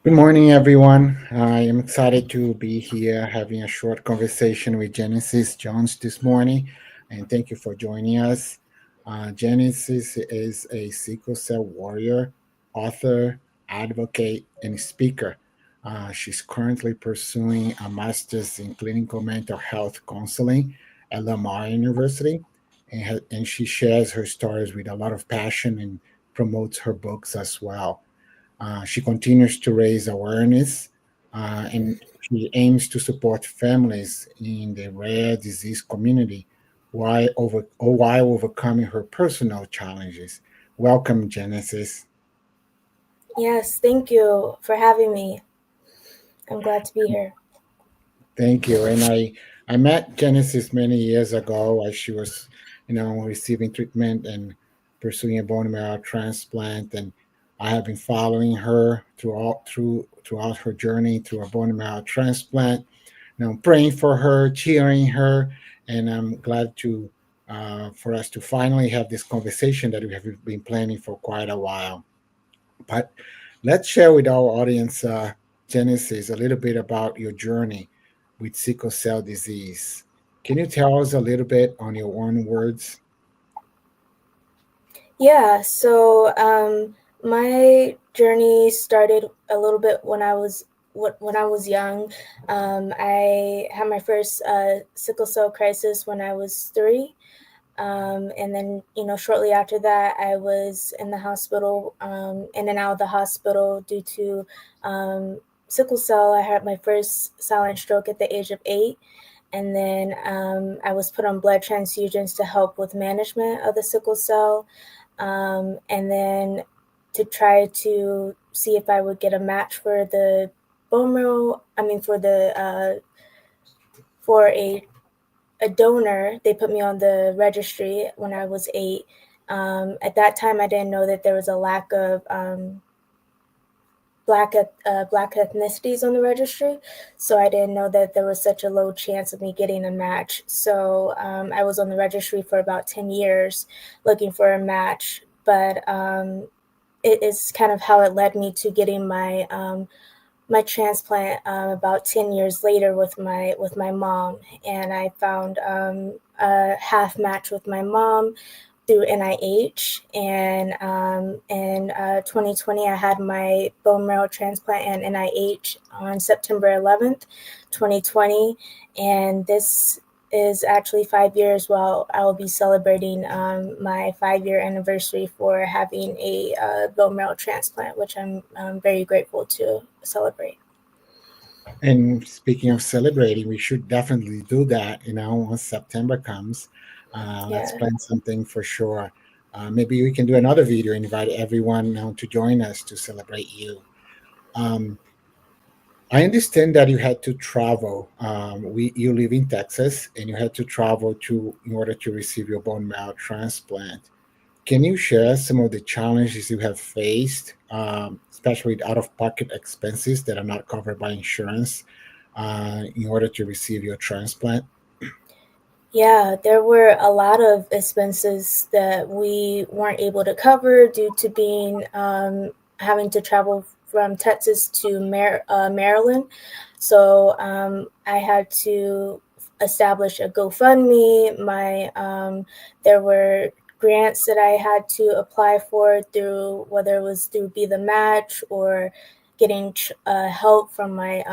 Good morning, everyone. I am excited to be here having a short conversation with Genesis Jones this morning, and thank you for joining us. Genesis is a sickle cell warrior, author, advocate, and speaker. She's currently pursuing a master's in clinical mental health counseling at Lamar University, and she shares her stories with a lot of passion and promotes her books as well. She continues to raise awareness and she aims to support families in the rare disease community while overcoming her personal challenges. Welcome, Genesis. Yes, thank you for having me. I'm glad to be here. Thank you. I met Genesis many years ago as she was, receiving treatment and pursuing a bone marrow transplant. And I have been following her throughout her journey through a bone marrow transplant. Praying for her, cheering her, and I'm glad to for us to finally have this conversation that we have been planning for quite a while. But let's share with our audience, Genesis, a little bit about your journey with sickle cell disease. Can you tell us a little bit on your own words? Yeah, my journey started a little bit when I was young. I had my first sickle cell crisis when I was 3. And then, shortly after that, I was in the hospital, in and out of the hospital due to sickle cell. I had my first silent stroke at the age of 8. And then I was put on blood transfusions to help with management of the sickle cell. And then to try to see if I would get a match for the bone marrow, for a donor. They put me on the registry when I was 8. At that time, I didn't know that there was a lack of black ethnicities on the registry, so I didn't know that there was such a low chance of me getting a match. So I was on the registry for about 10 years looking for a match, but it is kind of how it led me to getting my transplant about 10 years later with my mom, and I found a half match with my mom through NIH. And in 2020, I had my bone marrow transplant at NIH on September 11th, 2020. And this is actually 5 years. Well, I will be celebrating my 5-year anniversary for having a bone marrow transplant, which I'm very grateful to celebrate. And speaking of celebrating, we should definitely do that. Once September comes, let's Yeah. plan something for sure. Maybe we can do another video, invite everyone to join us to celebrate you. Um, I understand that you had to travel. You live in Texas, and you had to travel to in order to receive your bone marrow transplant. Can you share some of the challenges you have faced, especially with out-of-pocket expenses that are not covered by insurance, in order to receive your transplant? Yeah, there were a lot of expenses that we weren't able to cover due to being having to travel from Texas to Maryland. So I had to establish a GoFundMe. There were grants that I had to apply for through, whether it was through Be the Match or getting help from my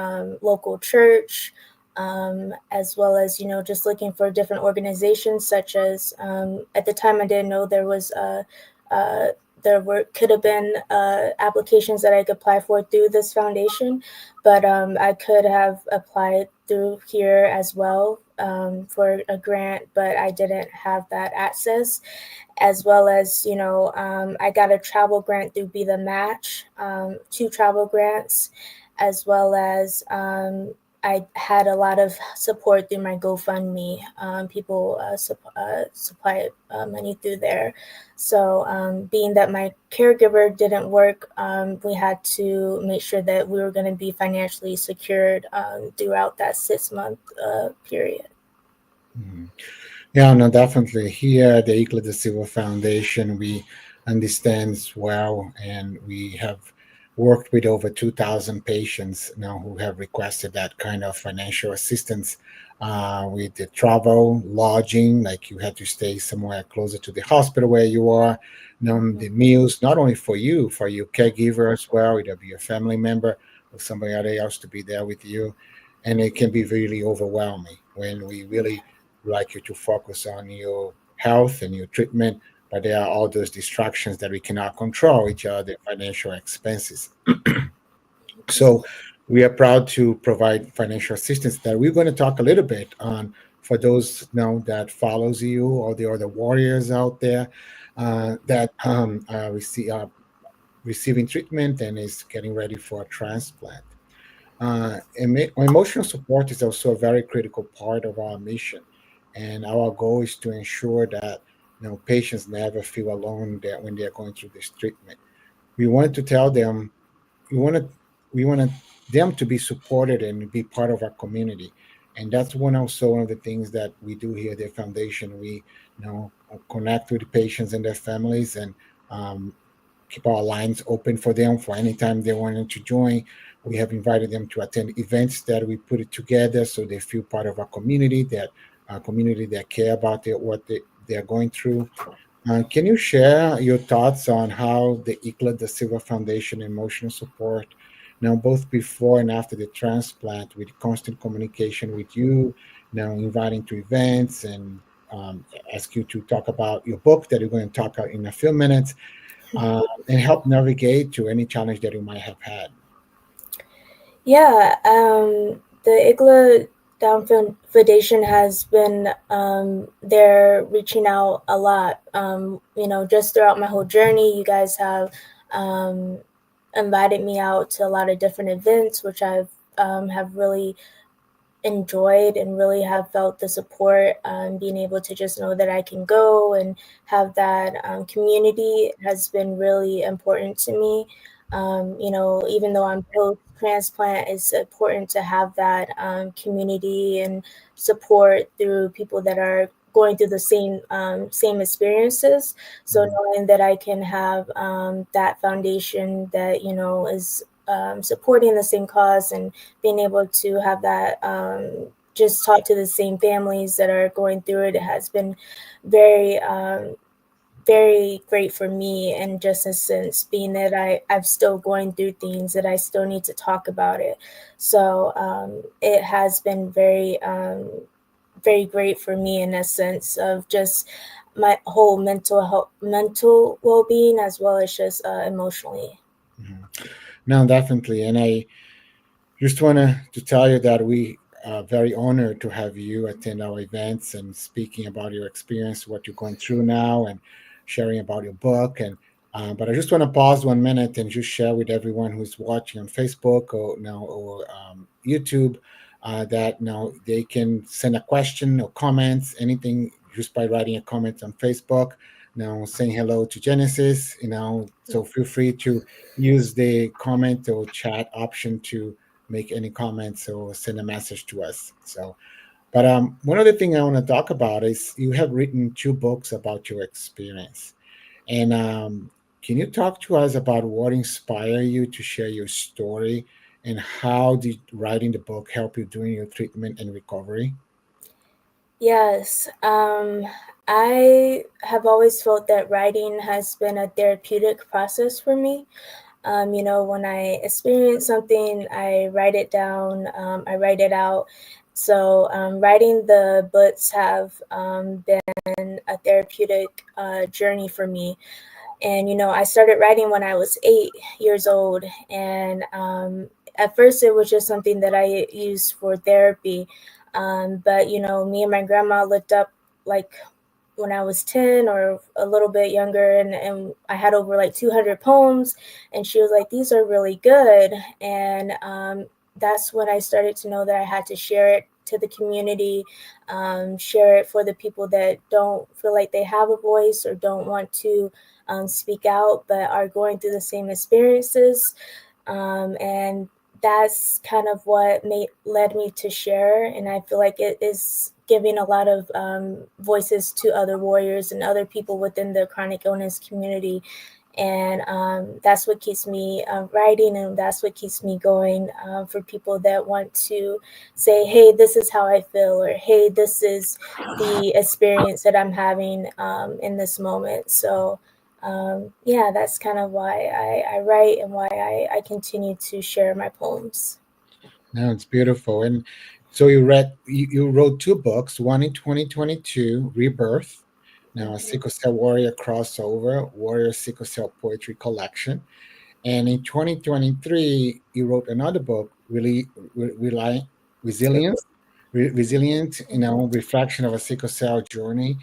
local church, as well as just looking for different organizations, such as at the time I didn't know there was uh, could have been applications that I could apply for through this foundation, but I could have applied through here as well for a grant, but I didn't have that access. As well as I got a travel grant through Be the Match, 2 travel grants, as well as I had a lot of support through my GoFundMe. People supply money through there. So being that my caregiver didn't work, we had to make sure that we were going to be financially secured throughout that 6-month period. Mhm. Yeah, no, definitely. Here at the Ecla da Silva Foundation, we understand as well, and we have worked with over 2,000 patients now who have requested that kind of financial assistance with the travel, lodging, like you had to stay somewhere closer to the hospital where you are. The meals, not only for your caregiver as well, it'll be a family member or somebody else to be there with you. And it can be really overwhelming when we really like you to focus on your health and your treatment, but there are all those distractions that we cannot control, which are the financial expenses. So we are proud to provide financial assistance that we're going to talk a little bit on for those that follows you or the other warriors out there that receiving treatment and is getting ready for a transplant. Emotional support is also a very critical part of our mission, and our goal is to ensure that patients never feel alone that when they are going through this treatment. We want to tell them we want to we want them to be supported and be part of our community, and that's one of the things that we do here at the foundation. We connect with the patients and their families and um, keep our lines open for them for any time they wanted to join. We have invited them to attend events that we put it together so they feel part of our community, that community that care about they're going through. Can you share your thoughts on how the ICLA da Silva Foundation emotional support, now both before and after the transplant, with constant communication with you, now inviting to events and ask you to talk about your book that you're going to talk about in a few minutes, and help navigate to any challenge that you might have had? Yeah, the IGLA Down Foundation has been there reaching out a lot. Just throughout my whole journey, you guys um, invited me out to a lot of different events, which I've have really enjoyed and really have felt the support. Being able to just know that I can go and have that community has been really important to me. Even though I'm post transplant, it's important to have that community and support through people that are going through the same experiences. So Mhm. knowing that I can have that foundation that is supporting the same cause and being able to have that just talk to the same families that are going through it has been very very great for me, and just a sense being that I'm still going through things that I still need to talk about it. So it has been very great for me in a sense of just my whole mental well-being, as well as just emotionally. Mhm. No, definitely. And I just want to tell you that we are very honored to have you attend our events and speaking about your experience, what you're going through now, and sharing about your book. And but I just want to pause 1 minute and just share with everyone who's watching on Facebook or YouTube that now they can send a question or comments, anything, just by writing a comment on Facebook. Now saying hello to Genesis. So feel free to use the comment or chat option to make any comments or send a message to us. So, but one other thing I want to talk about is you have written two books about your experience, and can you talk to us about what inspired you to share your story, and how did writing the book help you during your treatment and recovery? Yes, I have always felt that writing has been a therapeutic process for me. When I experience something, I write it down, I write it out. So, writing the books have been a therapeutic journey for me. And, I started writing when I was 8 years old. And at first, it was just something that I used for therapy. But, me and my grandma looked up like when I was 10 or a little bit younger, and I had over like 200 poems, and she was like, these are really good. And that's when I started to know that I had to share it to the community, share it for the people that don't feel like they have a voice or don't want to speak out, but are going through the same experiences. And that's kind of what led me to share. And I feel like it is giving a lot of voices to other warriors and other people within the chronic illness community. And that's what keeps me writing, and that's what keeps me going, for people that want to say, hey, this is how I feel, or hey, this is the experience that I'm having in this moment. So yeah, that's kind of why I write, and why I continue to share my poems. No, it's beautiful. And so you wrote two books, one in 2022, Rebirth. Now, a Mhm. sickle cell warrior crossover, Warrior Sickle Cell Poetry Collection. And in 2023, you wrote another book, really, resilience, resilient, Mhm. reflection of a sickle cell journey.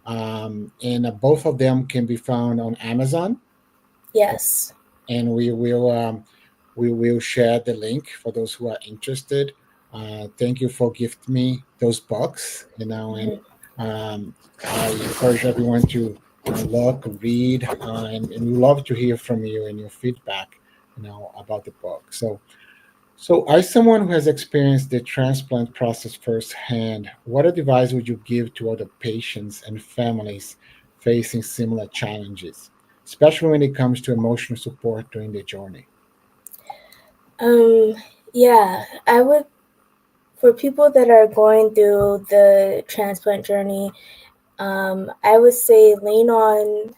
And both of them can be found on Amazon, Yes. and we will share the link for those who are interested. Thank you for gifting me those books, and Mhm. um, I encourage everyone to look, read, and we love to hear from you and your feedback, about the book. So, as someone who has experienced the transplant process firsthand, what advice would you give to other patients and families facing similar challenges, especially when it comes to emotional support during the journey? Um, yeah, I would, for people that are going through the transplant journey, I would say lean on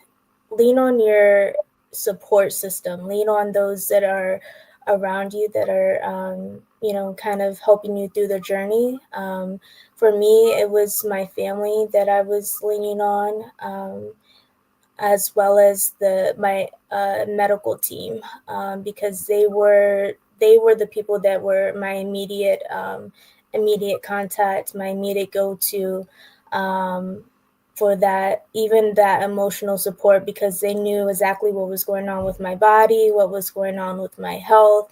your support system. Lean on those that are around you, that are kind of helping you through the journey. For me, it was my family that I was leaning on. As well as the my medical team, because they were the people that were my immediate contact, my immediate go to, um, for that, even that emotional support, because they knew exactly what was going on with my body, what was going on with my health,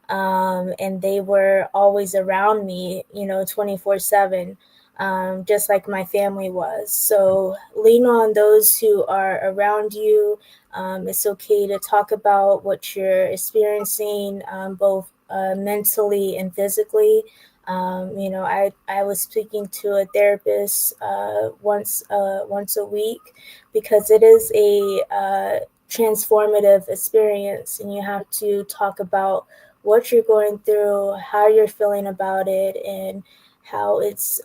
and they were always around me, 24/7, just like my family was. So lean on those who are around you. It's okay to talk about what you're experiencing, both mentally and physically. I was speaking to a therapist once a week, because it is a transformative experience, and you have to talk about what you're going through, how you're feeling about it, and how it's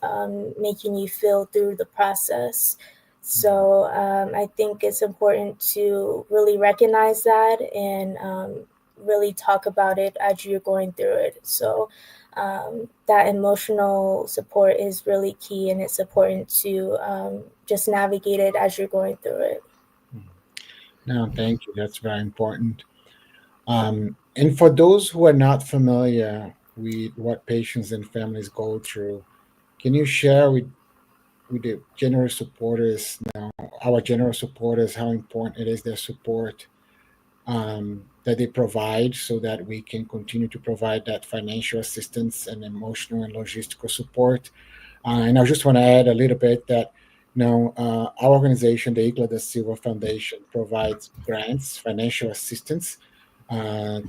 making you feel through the process. So I think it's important to really recognize that, and really talk about it as you're going through it. So that emotional support is really key, and it's important to just navigate it as you're going through it. Mhm. No, thank you. That's very important. And for those who are not familiar with what patients and families go through, can you share with the general supporters now, our general supporters, how important it is their support that they provide so that we can continue to provide that financial assistance and emotional and logistical support. And I just want to add a little bit that our organization, the Igla da Silva Foundation, provides grants, financial assistance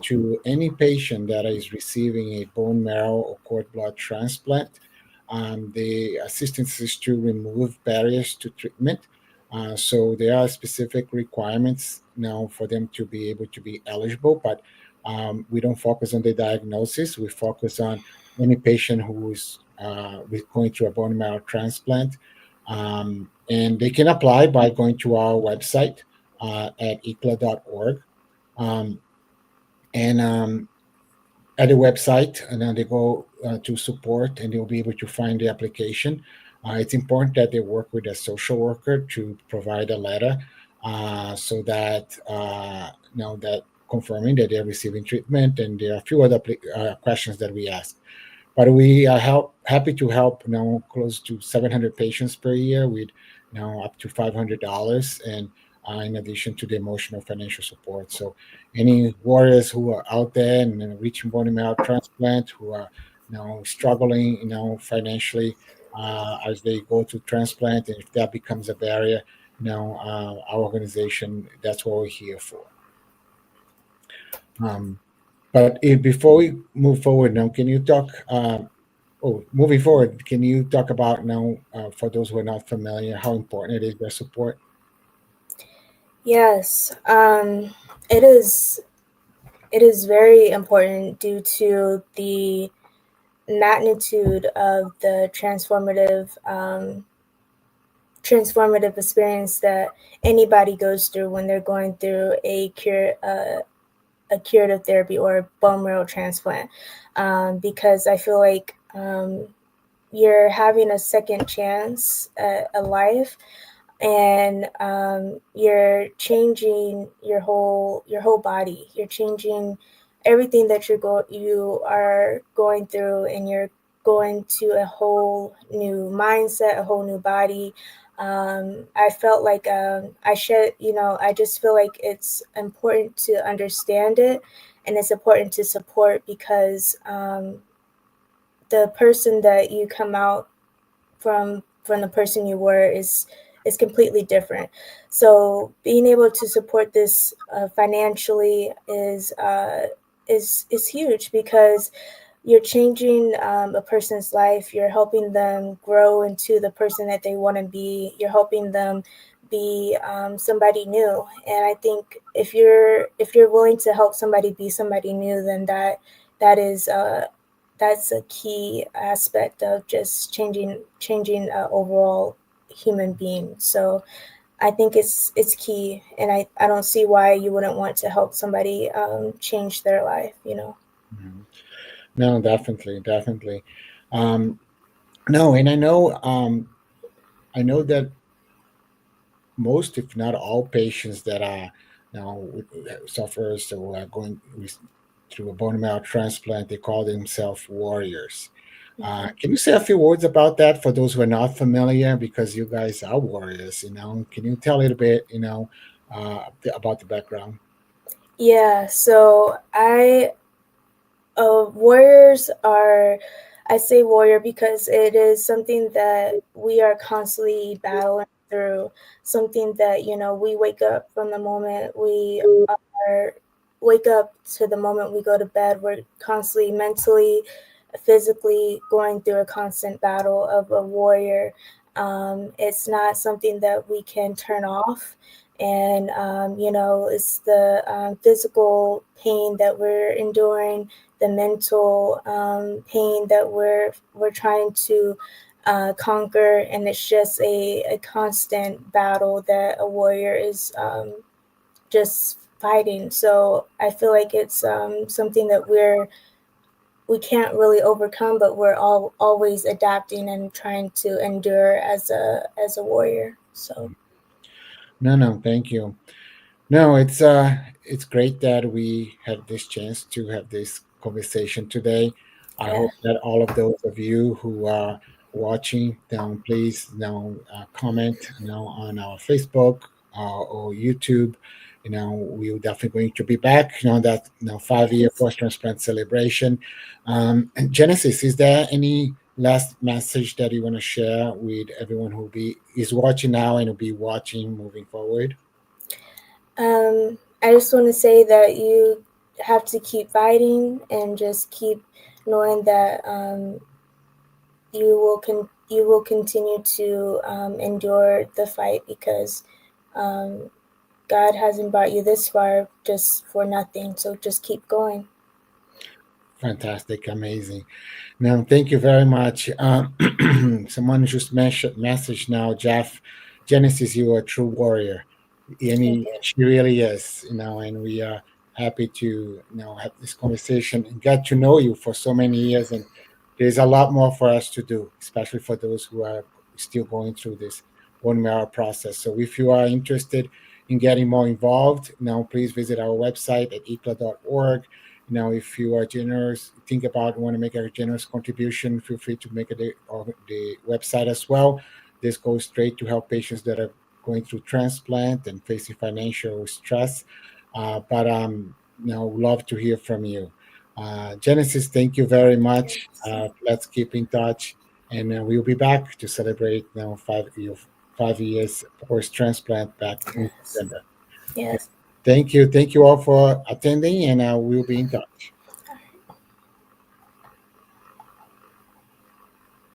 to any patient that is receiving a bone marrow or cord blood transplant. The assistance is to remove barriers to treatment. So there are specific requirements now for them to be able to be eligible, but we don't focus on the diagnosis. We focus on any patient who is going through a bone marrow transplant. And they can apply by going to our website at icla.org. Um, and at the website, and then they go to support, and they'll be able to find the application. It's important that they work with a social worker to provide a letter, so that that confirming that they're receiving treatment. And there are a few other questions that we ask. But we are happy to help close to 700 patients per year with up to $500, and in addition to the emotional financial support. So any warriors who are out there and reaching bone marrow transplant, who are struggling financially as they go to transplant, and if that becomes a barrier, our organization, that's what we're here for. Um, but before we move forward now, can you talk? Moving forward, can you talk about now, for those who are not familiar, how important it is their support? Yes, it is. It is very important due to the magnitude of the transformative experience that anybody goes through when they're going through a curative therapy or bone marrow transplant. Because I feel like you're having a second chance at a life, and you're changing your whole body. You're changing everything that you are going through, and you're going to a whole new mindset, a whole new body. I felt like I just feel like it's important to understand it, and it's important to support, because the person that you come out from the person you were is completely different. So being able to support this financially is huge, because you're changing a person's life. You're helping them grow into the person that they want to be. You're helping them be somebody new. And I think if you're willing to help somebody be somebody new, then that is that's a key aspect of just changing overall human being. So I think it's key, and I don't see why you wouldn't want to help somebody change their life. Mhm. No, definitely, definitely. Um, no, and I know that most, if not all, patients that are now sufferers who are going through a bone marrow transplant, they call themselves warriors. Mhm. Can you say a few words about that for those who are not familiar? Because you guys are warriors, Can you tell a little bit, about the background? Yeah, so warriors are, I say warrior because it is something that we are constantly battling through, something that, we wake up from the moment we are, wake up to the moment we go to bed. We're constantly mentally, physically going through a constant battle of a warrior. It's not something that we can turn off. And, it's the physical pain that we're enduring, the mental pain that we're trying to conquer, and it's just a constant battle that a warrior is just fighting. So I feel like it's something that we can't really overcome, but we're all always adapting and trying to endure as a warrior. So No, no, thank you. No, it's great that we had this chance to have this conversation today. I yeah, hope that all of those of you who are watching, please comment on our Facebook or YouTube. We're definitely going to be back. That 5 year post transplant celebration. And Genesis, is there any last message that you want to share with everyone who is watching now and will be watching moving forward? I just want to say that you have to keep fighting, and just keep knowing that you will continue to endure the fight, because um, God hasn't brought you this far just for nothing. So just keep going. Fantastic, amazing. Now, thank you very much. Someone just message now, Jeff. Genesis, you are a true warrior, and Thank you. she really is. And we are happy to have this conversation and get to know you for so many years. And there's a lot more for us to do, especially for those who are still going through this bone marrow process. So, if you are interested in getting more involved, now please visit our website at icla.org. If you are generous, think about want to make a generous contribution, feel free to make the website as well. This goes straight to help patients that are going through transplant and facing financial stress. But love to hear from you. Genesis, thank you very much. Let's keep in touch, and we'll be back to celebrate 5 years post transplant back in Yes. September. Yes. Thank you all for attending, and we'll be in touch.